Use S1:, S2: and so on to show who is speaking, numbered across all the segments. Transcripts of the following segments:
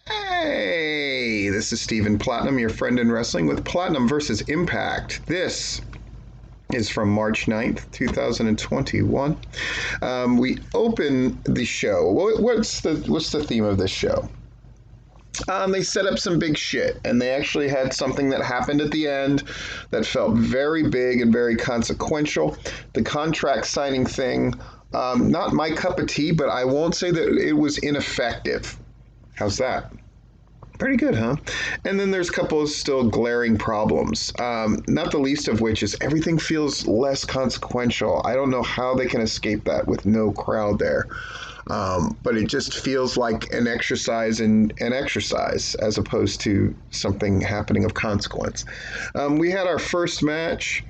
S1: Hey, this is Stephen Platinum, your friend in wrestling with Platinum versus Impact. This is from March 9th, 2021. We open the show. What's the theme of this show? They set up some big shit, and they actually had something that happened at the end that felt very big and very consequential. The contract signing thing, not my cup of tea, but I won't say that it was ineffective. How's that? Pretty good, huh? And then there's a couple of still glaring problems, not the least of which is everything feels less consequential. I don't know how they can escape that with no crowd there. But it just feels like an exercise in an exercise as opposed to something happening of consequence. We had our first match.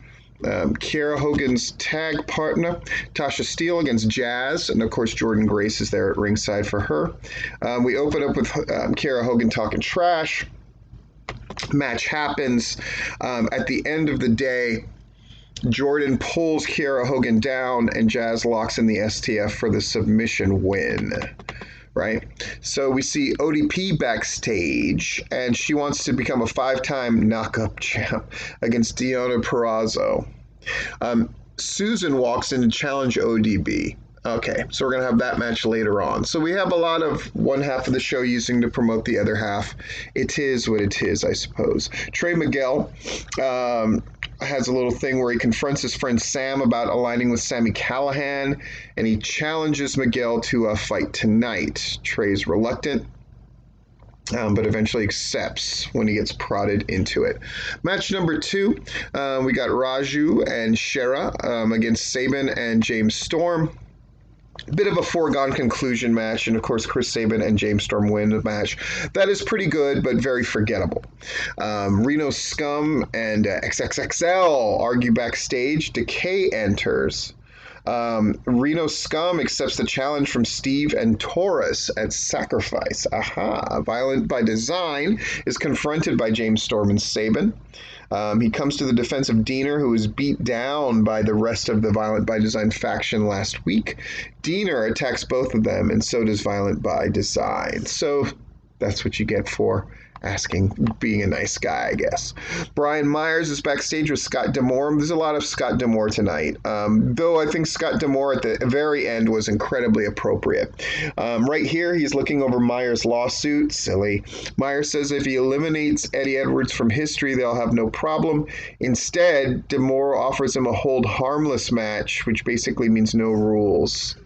S1: Kiera Hogan's tag partner, Tasha Steele against Jazz, and of course Jordan Grace is there at ringside for her. We open up with Kiera Hogan talking trash. Match happens. At the end of the day, Jordan pulls Kiera Hogan down, and Jazz locks in the STF for the submission win. Right? So we see ODP backstage, and she wants to become a 5-time knock-up champ against Deonna Purrazzo. Susan walks in to challenge ODB. Okay, so we're going to have that match later on. So we have a lot of one half of the show using to promote the other half. It is what it is, I suppose. Trey Miguel has a little thing where he confronts his friend Sam about aligning with Sami Callihan, and he challenges Miguel to a fight tonight. Trey's reluctant, but eventually accepts when he gets prodded into it. Match number 2, we got Raju and Shera against Sabin and James Storm. Bit of a foregone conclusion match, and of course Chris Sabin and James Storm win the match. That is pretty good, but very forgettable. Reno Scum and XXXL argue backstage. Decay enters. Reno Scum accepts the challenge from Steve and Taurus at Sacrifice. Aha! Violent by Design is confronted by James Storm and Sabin. He comes to the defense of Diener, who was beat down by the rest of the Violent by Design faction last week. Diener attacks both of them, and so does Violent by Design. So that's what you get for being a nice guy, I guess. Brian Myers is backstage with Scott D'Amore. There's a lot of Scott D'Amore tonight, though I think Scott D'Amore at the very end was incredibly appropriate. Right here, he's looking over Myers' lawsuit. Silly. Myers says if he eliminates Eddie Edwards from history, they'll have no problem. Instead, D'Amore offers him a hold harmless match, which basically means no rules.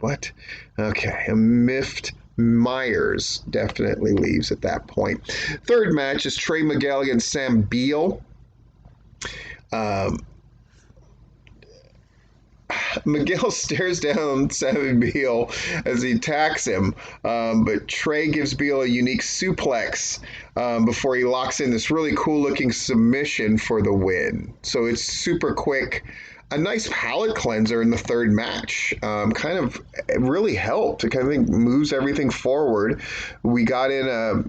S1: What? Okay, a miffed Myers definitely leaves at that point. Third match is Trey Miguel against Sam Beal. Miguel stares down Sam Beal as he attacks him, but Trey gives Beal a unique suplex before he locks in this really cool-looking submission for the win. So it's super quick. A nice palate cleanser in the third match. It really helped. It kind of moves everything forward. We got in a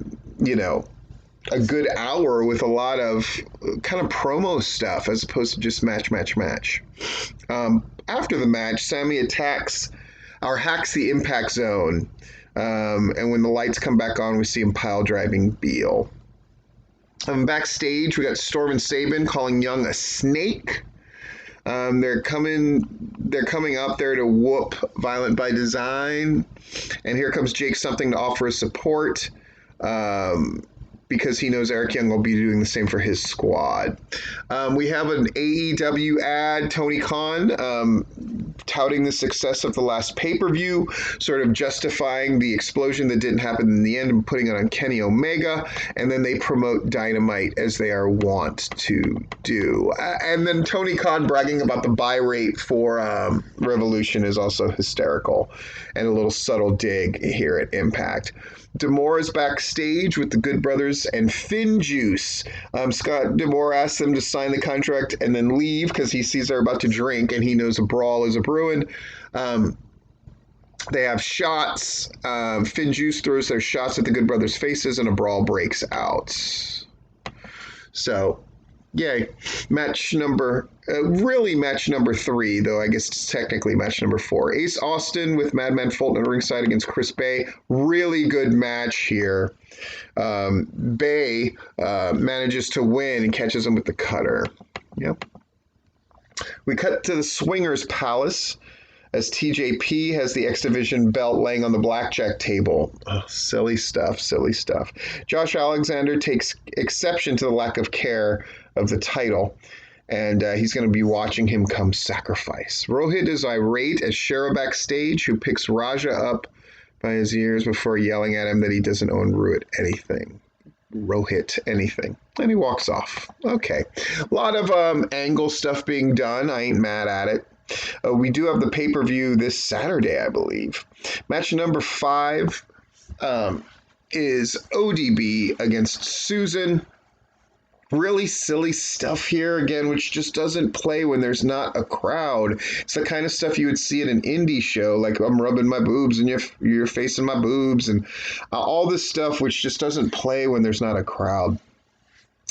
S1: good hour with a lot of kind of promo stuff as opposed to just match. After the match, Sammy hacks the Impact Zone. And when the lights come back on, we see him pile driving Beal. Backstage, we got Storm and Sabin calling Young a snake. They're coming up there to whoop Violent by Design, and here comes Jake Something to offer his support because he knows Eric Young will be doing the same for his squad. We have an AEW ad, Tony Khan touting the success of the last pay-per-view, sort of justifying the explosion that didn't happen in the end and putting it on Kenny Omega, and then they promote Dynamite as they are wont to do. And then Tony Khan bragging about the buy rate for Revolution is also hysterical, and a little subtle dig here at Impact. D'Amore is backstage with the Good Brothers and Finn Juice. Scott D'Amore asks them to sign the contract and then leave because he sees they're about to drink and he knows a brawl is a brewing. They have shots. Finn Juice throws their shots at the Good Brothers' faces and a brawl breaks out. So Yay. Really match number 3, though I guess it's technically match number 4. Ace Austin with Madman Fulton at ringside against Chris Bay. Really good match here. Bay manages to win and catches him with the cutter. Yep. We cut to the Swingers Palace as TJP has the X Division belt laying on the blackjack table. Oh, silly stuff, silly stuff. Josh Alexander takes exception to the lack of care of the title, and he's going to be watching him come sacrifice. Rohit is irate as Shera backstage, who picks Raja up by his ears before yelling at him that he doesn't own Rohit anything. And he walks off. Okay. A lot of angle stuff being done. I ain't mad at it. We do have the pay-per-view this Saturday, I believe. Match number 5 is ODB against Susan. Really silly stuff here, again, which just doesn't play when there's not a crowd. It's the kind of stuff you would see at an indie show, like I'm rubbing my boobs and you're facing my boobs, and all this stuff which just doesn't play when there's not a crowd.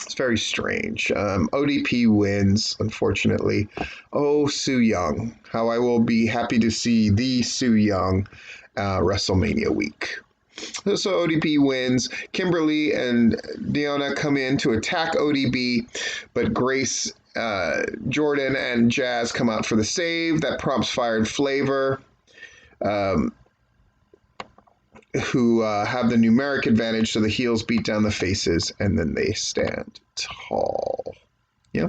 S1: It's very strange. ODP wins, unfortunately. Oh, Su Yung. How I will be happy to see the Su Yung WrestleMania week. So ODP wins. Kimberly and Deonna come in to attack ODB, but Grace, Jordan, and Jazz come out for the save. That prompts Fire and Flavor, who have the numeric advantage, so the heels beat down the faces, and then they stand tall. Yeah.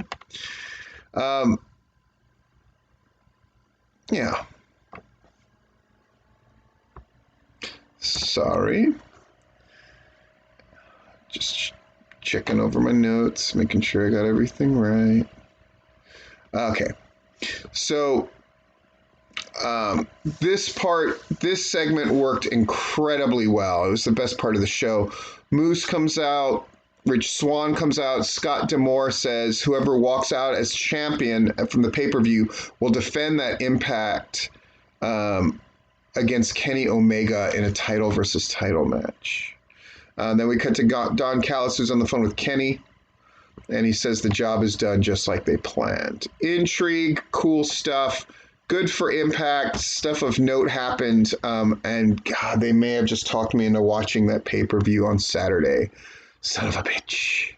S1: Yeah. Sorry. Just checking over my notes, making sure I got everything right. Okay. So this segment worked incredibly well. It was the best part of the show. Moose comes out, Rich Swann comes out, Scott D'Amore says whoever walks out as champion from the pay-per-view will defend that Impact against Kenny Omega in a title versus title match. Then we cut to Don Callis, who's on the phone with Kenny, and he says the job is done just like they planned. Intrigue, cool stuff. Good for Impact. Stuff of note happened, and God, they may have just talked me into watching that pay-per-view on Saturday. Son of a bitch.